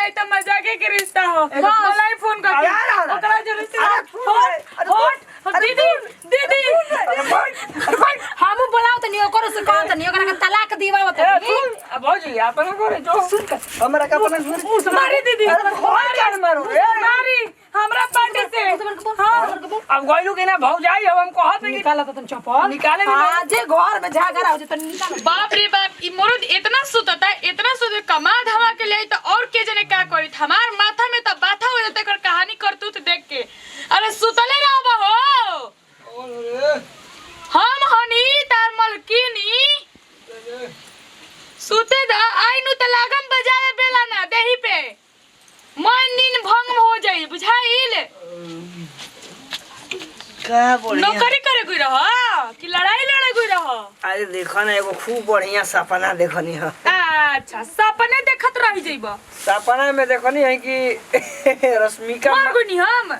जाए तो मजाके के रिश्ता हो बोला ही फोन कर ओकरा जरूर से दीदी दीदी हम बोलाओ त नहीं ओकरो से कहत नहीं ओकरा के तलाक दीवाओ त अब भौजी अपन करे जो सुन कर हमरा का अपन मारी दीदी मारू रे मारी हमरा पार्टी से अब गइलू के ना भौजाई अब हम कहत नहीं निकाला त तुम चप्पल निकाले हां जे घर में झगड़ा हो जे त निकाल बाप रे बाप ई मोरद इतना सुतता इतना सुत कमा धमा के लिए तो और के जने का करी हमार माथा में तो बाथा हो जाते कर कहानी करतू तो देख के अरे सुतले रहबो हो हम हनी तार मलकिनी सुते दा आई नु त लागम बजाए बेला ना देही पे मन नींद भंग हो जाई बुझाइल का बोली नौकरी करे कोई रह कि लड़ाई लड़े कोई रह अरे देखो ना एगो खूब बढ़िया सपना देखनी है अच्छा सपने देखत रह जइबो सपना में देखनी है कि रश्मिका मार गुनी हम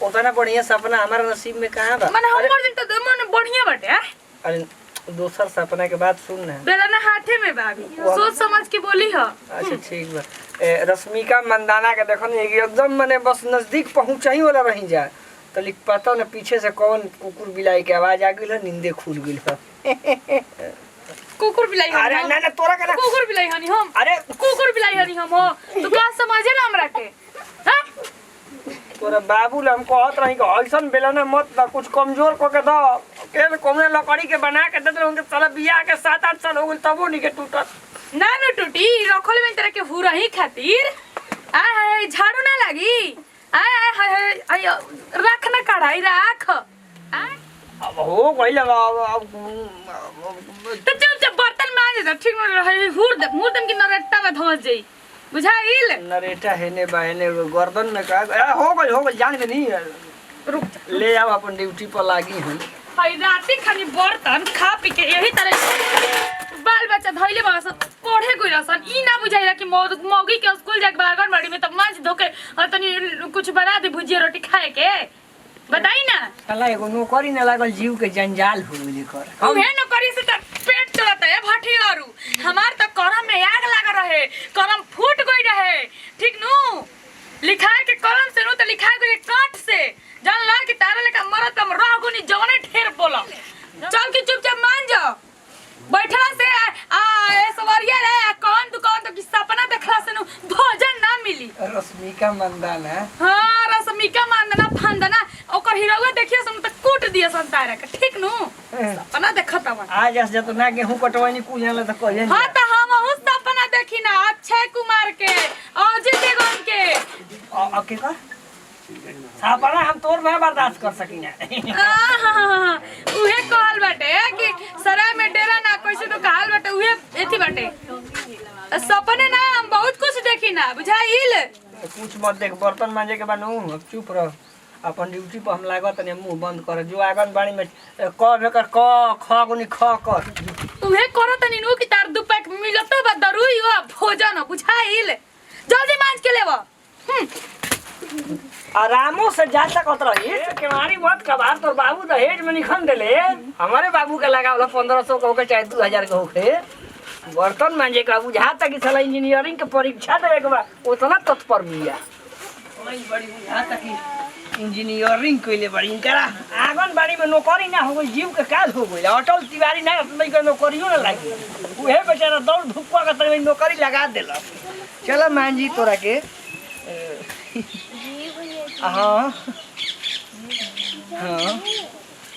उतना बढ़िया सपना हमारा नसीब में कहाँ बा माने हमर दिन तो मन बढ़िया बाटे अरे दूसर सपना के बात सुन ना बेला ना हाथे में बाबी सोच समझ के बोली ह अच्छा ठीक बा रश्मिका मंदाना के देखनी है कि एकदम मने बस नजदीक पहुंच ही वाला रही जा तो लिख पता ना पीछे से कौन कुकुर बिलाई के आवाज आ गइल है नींदे खुल गइल है कुकुर बिलाई हनी अरे ना ना तोरा के ना कुकुर बिलाई हनी हम अरे कुकुर बिलाई हनी हम हो तू का समझे ना हमरा के हां तोरा बाबू ले हम कहत रही कि ऐसन बेला ना मत दा कुछ कमजोर को के द के कोने लकड़ी के बना के दे दे उनके साला बियाह के 7-8 साल हो गइल तबो नहीं के टूटत ना न टूटी रखल में तरह के हुरही खातिर आ हाय झाड़ू ना लागी आ हाय रख ना कढ़ाई राख आ अब हो गइल अब तो चुप बर्तन मांज दे ठीक न रहे हुर दे मुंह दम की नरट्टा में धंस जाई बुझाइल नरेटा हेने बाहेने गर्दन में का हो गइल जान के नहीं रुक ले आओ अपन ड्यूटी पर लागी हम हाय राती खानी बर्तन खा पी के यही तरह बाल बच्चा धइले बस पढ़े गइल सन ई ना बुझाइला कि मौगी के स्कूल जाके बागन बाड़ी में त मांज धोके और तनी कुछ बना दे भुजिया रोटी खाए के बताई ना साला एगो नौकरी न लागल जीव के जंजाल हो गइल कर हम है नौकरी से त पेट चलता है भाठी आरू हमार त करम में आग लगा रहे करम फूट गई रहे ठीक नु लिखाए के कलम से नु त लिखाए गई काट से जान ला कि तारा लेका मरत हम रह गुनी जवने ठेर बोला चल के चुपचाप मान जा बैठला से ए सवरिया रे कौन दुकान तो कि सपना देखला से नु भोजन ना मिली रश्मिका मंदाना हां रश्मिका मंदाना फंदना ओकर हीरोवा देखिए सम त कूट दिए सन तारा के ठीक नु सपना देखत बा आज जस जत ना गेहूं कटवानी कुल त कहिए हां त हम हूं सपना देखी ना अक्षय कुमार के अजय देवगन के के का सपना हम तोर में बर्दाश्त कर सकी ना उहे कहल बाटे कि सराय में डेरा ना कैसे तो कहल बाटे उहे एथी बाटे सपने ना हम बहुत कुछ देखी ना बुझाइल कुछ मत देख बर्तन मांजे के बानू अब चुप रह अपन ड्यूटी पर हम लागत ने मुंह बंद कर जो आंगन बाड़ी में क बेकर क ख गुनी ख कर उहे करो तनी नु कि तार दु पैक मिलत बा दरुई हो भोजन बुझाइल जल्दी मांज के लेवा आरामों से जा सकत रही केवारी मत कबार तोर बाबू दहेज में निखन देले हमारे बाबू के लगावला 1500 के होके चाहे 2000 के होके बर्तन मांजे का बुझा तक साला इंजीनियरिंग के परीक्षा देवे के बा उतना तत्पर बिया बड़ी बुझा तक इंजीनियरिंग कइले बड़ी इनकरा आंगनबाड़ी में नौकरी ना हो गई जीव के काल हो गई अटल तिवारी ना लइका नौकरियो ना लागी उहे बेचारा दौड़ धुपवा के तनी नौकरी लगा देला चला मांजी तोरा के हाँ हाँ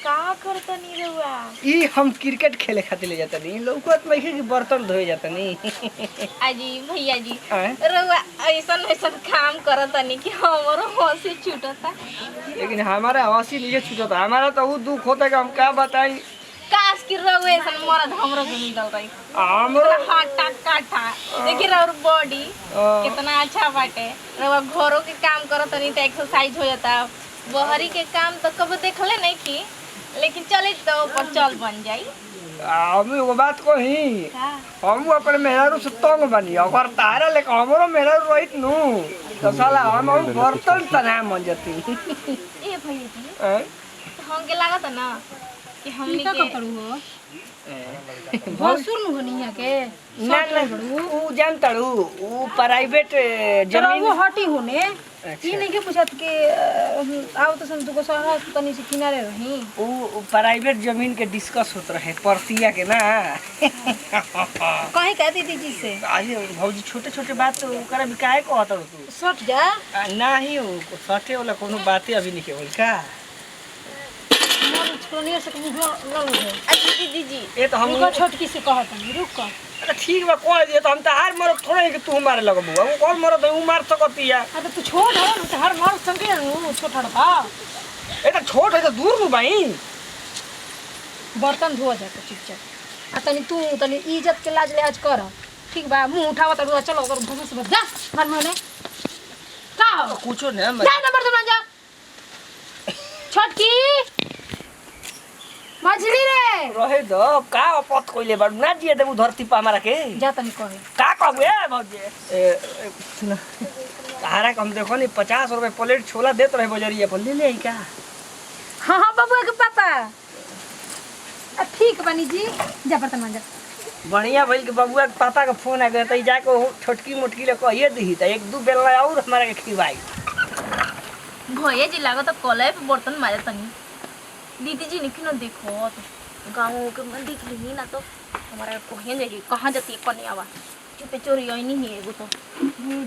का करतनी रउआ ई हम क्रिकेट खेले खातिर ले जाता नहीं लौकत में कि बर्तन धोए जाता नहीं अजी भैया जी रउआ ऐसन ऐसन काम करतनी कि हमरो हंसी छूटता लेकिन हमारा हंसी नहीं छूटता हमारा तो वो दुख होता कि हम क्या बताई काश कि रउआ ऐसन मरद हमरो के मिलल रही हमरो हाटा काटा देखी रउर बॉडी कितना अच्छा बाटे रउआ घरों के काम करतनी त एक्सरसाइज हो जाता बहरी के काम तो कब देखले नहीं की लेकिन चले तो ऊपर चल बन जाई हम एगो बात कही हम अपने मेहरारू से तंग बनी अगर तारा लेके हमरो मेहरारू रहित नु तो साला हम बर्तन तना मन जती ए भैया जी हम के लागत ना कि हमनी के भसुर न होनिया के ना ऊ जानताड़ू ऊ प्राइवेट जमीन वो जमीन हटी होने ई नहीं के पूछत के आओ तो संतु को सहरा तनी से किनारे रही ऊ प्राइवेट जमीन के डिस्कस होत रहे परतिया के ना कहे कह दीदी जी से अरे भौजी छोटे-छोटे बात तो ओकरा भी काहे कहत तू सट जा नाही ऊ सटे वाला कोनो बातें अभी नहीं होई का मोर छोनिया से मुंह न लो दीदी जी ए तो हम रुको छोटकी से कहत नहीं रुक अरे ठीक बा कह दिए तो हम तो हार मरद थोड़े है कि तू मारे लगबू हम कौन मरद ऊ मार सकतिया अरे तू छोड़ हो तो हर मार संगे नु छोटा बा ए तो छोट है तो दूर नु भाई बर्तन धो जा चुपचाप आ तनी इज्जत के लाज लिहाज कर ठीक बा मुंह उठावा त चलो कर भूस से जा मन मने का हो कुछो ना जा ना बर्तन जा छोटकी मछली रे रहे दो का अपत कोइले बड़ ना जिए देबू धरती पे हमारा के जा तनी कहे का कहबू ए भौजी सुन तारा कम देखो नी 50 रुपए प्लेट छोला देत रहे बजरिया पर ले ले का हां हां बाबू के पापा ठीक बनी जी जा बर्तन मांजा बढ़िया भइल के बबुआ के पापा के फोन आ गया त जाके छोटकी मोटकी ले कहिए दी त एक दू बेला और हमारा के खिवाई भैया जी लागत कले पे बर्तन मारे तनी दीदी जी निकनो देखो गाँव के मन दिख रही ना तो हमारा कहीं जाएगी कहाँ जाती है कन्या आवा चुपे चोरी आई नहीं है एगो तो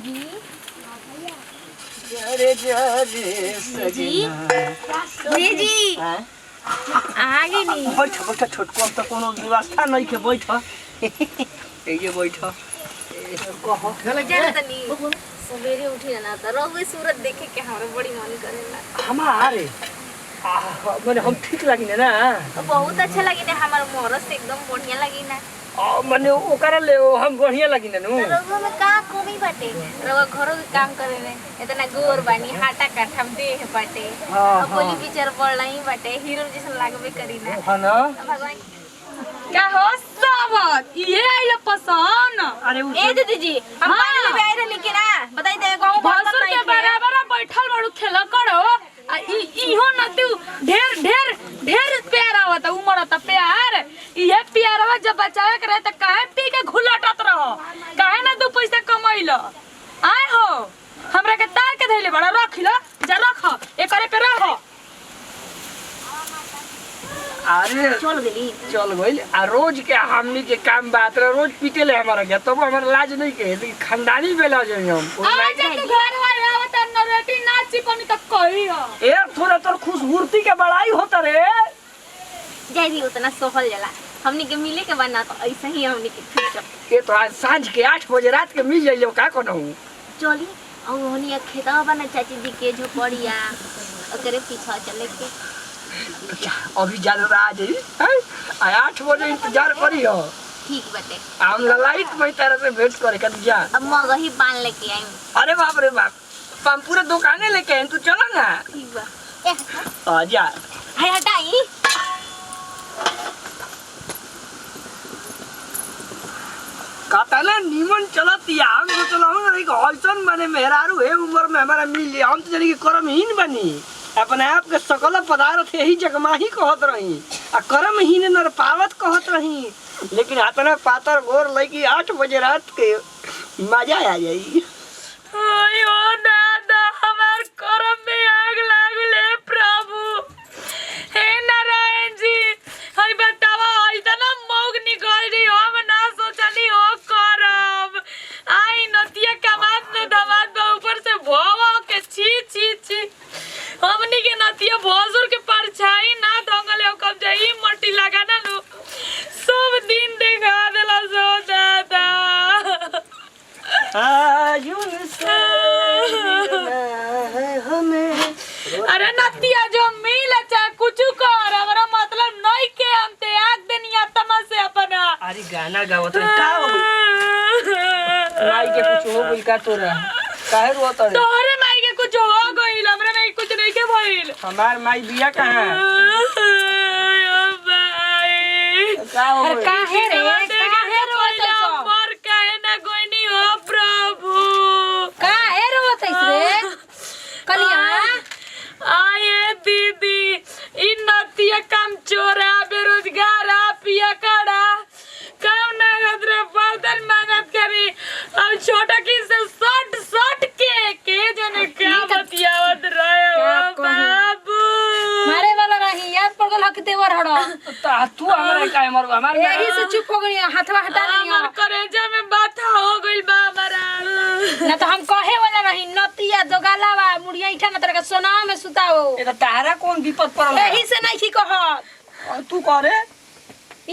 जी जरे जरे सजना जी आगे नहीं बैठ बैठ छोटको अब त कोनो व्यवस्था नहीं के बैठ ए ये बैठ कहो जाना तनी सवेरे उठी ना तो रोज सूरत देखे के हमारा बड़ी मन करेला हमारे मैंने हम ठीक लगी ना तो बहुत अच्छा लगी ना हमारा मोहरत से एकदम बढ़िया लगी ना मैंने ओकरा ले हम बढ़िया लगी ना नु रोज में का कमी बाटे रोज घरों के काम करे में इतना गोर बानी हाटा काठा में देह बाटे अब बोली बिचार पड़ला ही बाटे हीरो जैसा लागबे करी ना हां ना भगवान का हो सब ये आइल पसंद अरे ए दीदी जी हम पानी लेके आए रहे लेकिन ना बताई दे गांव भसुर के बराबर बैठल बड़ू खेला करो आ इहो न तू ढेर ढेर ढेर प्यार आवत उमर त प्यार ये प्यारवा जब बचावे करे त काहे पी के घुलटत रहो काहे ना दू पैसा कमैल आए हो हमरा के तार के धइले बड़ा रख लो जा रख एकरे पे रह अरे चल गेली चल गइल आ रोज के हमनी के काम बात रहे रोज पीटेले हमारा गया तब हमारा लाज नहीं के खानदानी बेला जो हम आ जा तू घर वाले आवत न रोटी ना चिकनी त कही हो ए थोड़ा तोर खुशबूर्ती के बड़ाई होता रे जाई भी उतना सोहल जाला हमनी के मिले के बना तो ऐसे ही हमनी के ठीक ये तो आज सांझ के 8 बजे रात के मिल जाइयो का कहू चली और होनी खेतवा बना चाची जी के झोपड़िया ओकरे पीछा चले के अभी ज्यादा आ जाई हैं 8 बजे इंतजार करियो ठीक बाटे हम लाइट में तरह से भेंट करे कर जा अब मगही पान लेके आई अरे बाप रे बाप हम पूरे दुकाने लेके आए तू चला ना ठीक बा आ जा हाय हटाई काताला नीमन चलती हम तो चलाऊंगा नहीं हॉलसन बने मेहरारू है उम्र में हमारा मिल लिया हम तो जानी कि कर्महीन बनी अपने आप के सकल पदार्थ यही जगमाही कहत रही आ कर्महीन नर पावत कहत रही लेकिन इतना पातर गोर लगी 8 बजे रात के मजा आ जाई आयो दादा हमार करम में आग लागले प्रभु हे नारायण जी हई बतावा इतना मौग निकल रही हम ना सोचनी हो करम आई नतिया कमात में दमाद बा ऊपर से भोवा के छी छी छी हमनी के नतिया भोसुर के परछाई ना दंगले कब जाई मट्टी लगाना नु सब दिन देखा देला सो दादा आयुन से हमें अरे नतिया जो मिल चाहे कुछ कर हमरा मतलब नहीं के हम ते आग देनिया तमा से अपना अरे गाना गावत रे का हो माई के कुछ हो गइल का तोरा काहे रोत रे तोहरे माई के कुछ हो गइल हमरा नहीं कुछ नहीं के भइल हमार माई बिया कहां ओ भाई का हो अरे काहे रे काहे रोत सब मर काहे ना गोइनी हो प्रभु काहे रोत रे कलिया आए दीदी इन नतिया काम चोरा बेरोजगार पिया कड़ा काहे मरू हमार यही से चुप हो गई हाथवा हटा हमार लिया करेजा में बाथा हो गइल बा हमारा ना तो हम कहे वाला रही नतिया दोगालावा मुड़िया इठा ना तरह सोना में सुताओ ए त तारा कौन विपद पड़ल यही से नहीं की कहत तू करे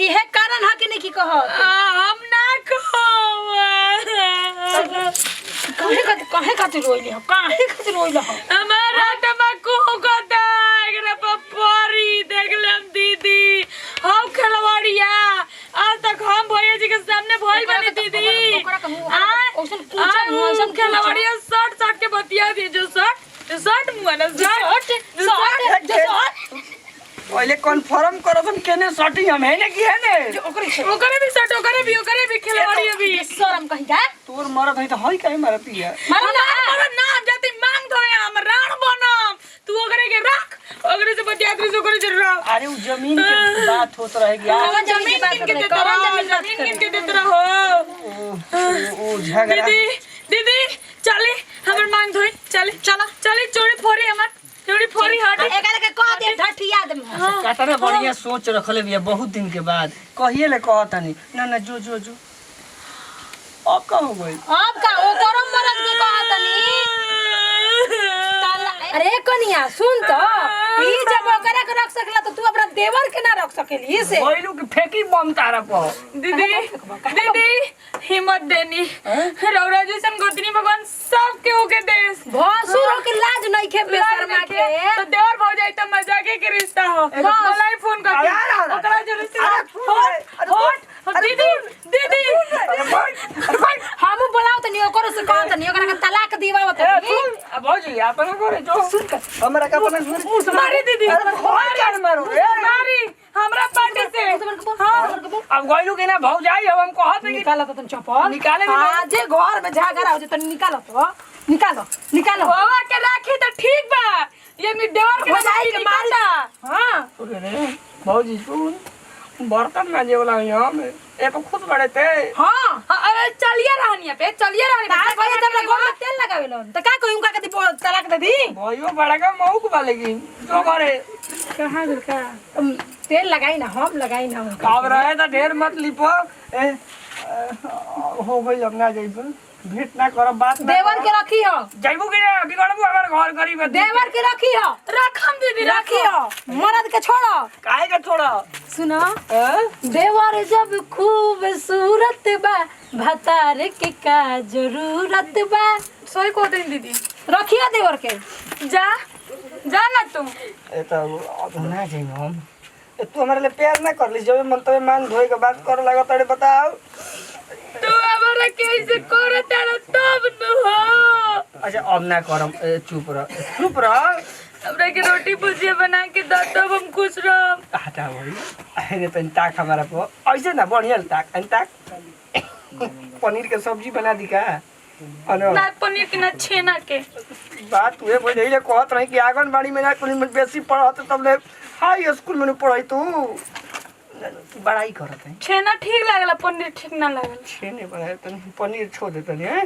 इहे कारण है कि नहीं की कहत हम ना काहे खातिर रोइले हो काहे खातिर रोइले हो हमारा तमाकू होता एकरा पपरी देखलम दीदी हम खलवाड़िया आज तक हम भैया जी के सामने भइल बनी दीदी ओसन पूछा हम खलवाड़िया शर्ट के बतिया दी जो शर्ट मुआ ना शर्ट पहले कन्फर्म करो तुम केने सटी हम है ने की है ने ओकरे भी शर्ट ओकरे भी खलवाड़िया भी शर्म कहीं का तोर मरद है त हई काहे मारती है मारो ना हमारा नाम जाति मांग धोए हम राण बनम तू ओकरे के रख ओकरे से बतिया दी ओकरे से रख अरे वो जमीन के बात होत रहेगी यार कौन जमीन की बात कर जमीन किन के देत रहो ओ झगड़ा दीदी चली हमर मांग धोई चली चोरी फोरी हमर चोरी फोरी हट एकरा के कह दे ठठिया दे काटना बढ़िया सोच रखले बिया बहुत दिन के बाद कहिए ले कहतानी ना जो अब का हो गई अब का ओ करम मरद के कहतनी अरे कनिया सुन तो ई जब ओकरा के रख सकला तो तू अपना देवर के ना रख सकेली से बोलू कि फेंकी बम तारा पर दीदी हिम्मत देनी रौरा जैसन गोतनी भगवान सब के होके देस भसुरो के लाज नहीं खे बेशर्मा के तो देवर भौ जाई त मजाके के रिश्ता हो मलाई फोन कर ओकरा जो रिश्ता हट दीदी हम बोलाओ त नहीं ओकरो से कहत नहीं ओकरा के तलाक दीवाओ त अब भौजी अपन करे जो हमरा का अपन मारी दीदी मारो मारी हमरा पार्टी से अब गइलू के ना भौ जाई अब हम कहत नहीं निकालो त तन चप्पल निकाले में आज घर में झगड़ा हो जे त निकालो बाबा के राखी तो ठीक बा ये मी देवर के भौजाई के मारी हां भौजी सुन बर्तन मांजे वाला यहाँ में ए पर खुद बड़े थे हां अरे चलिए रहनी पे तार भैया जब गोड़ में तेल लगावेलन त का कहूं का के तलाक दे दी भाइयों बड़ा का मौक वालेगी जो करे कहां गल का तेल लगाई ना हम लगाई ना अब रहे तो ढेर मत लिपो हो गई अब ना जाइबो भेंट ना करो बात ना देवर के रखी हो जाइबो कि ना बिगड़बो हमार घर गरीब है देवर के रखी हो रखम दीदी रखी हो मर्द के छोड़ो काहे का छोड़ा सुनो देवर जब खूब सूरत बा भतार के का जरूरत बा सही को दे दीदी रखियो देवर के जा ना तुम ए तो अब ना जाइबो हम तू हमारे लिए प्यार ना कर ली जब मन तब मान धोए के बात कर लगा तड़े बताओ तू हमारा कैसे करता है तब न हो अच्छा अब ना करम चुप रह हमरा के रोटी भुजिया बना के दो तब हम खुश रह हटा भाई अरे तन ताक हमारा पर ऐसे ना बढ़िया ताक पनीर के सब्जी बना दी का ना पनीर के ना छेना के बात हुए बोल रही कहत रही कि आंगनबाड़ी में ना कुछ में बेसी पढ़त तब ले हाई स्कूल में पढ़ाई तू बड़ाई करत है छेना ठीक लागला पनीर ठीक ना लागला छेने बनाए तनी पनीर छोड़ दे तनी हैं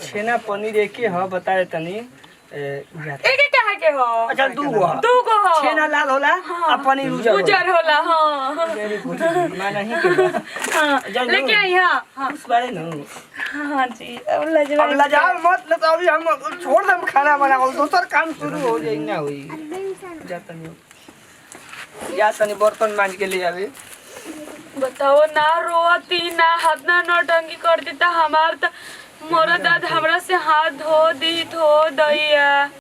छेना पनीर एक ही ह बताए तनी एक कहा के हो अच्छा दू गो हो छेना लाल होला आ पनीर उजर होला हां वेरी गुड माना ही के लेके आई हां उस बारे न हां जी अब अब लजाओ मत न तो अभी हम छोड़ दम खाना बनाओ दूसरा काम शुरू हो जाई ना होई जातनी बर्तन मांज के ले आवे बताओ ना रोती ना हाथ ना नौटंकी कर देता हमार तो मोरा दाद हमरा से हाथ धो दी दैया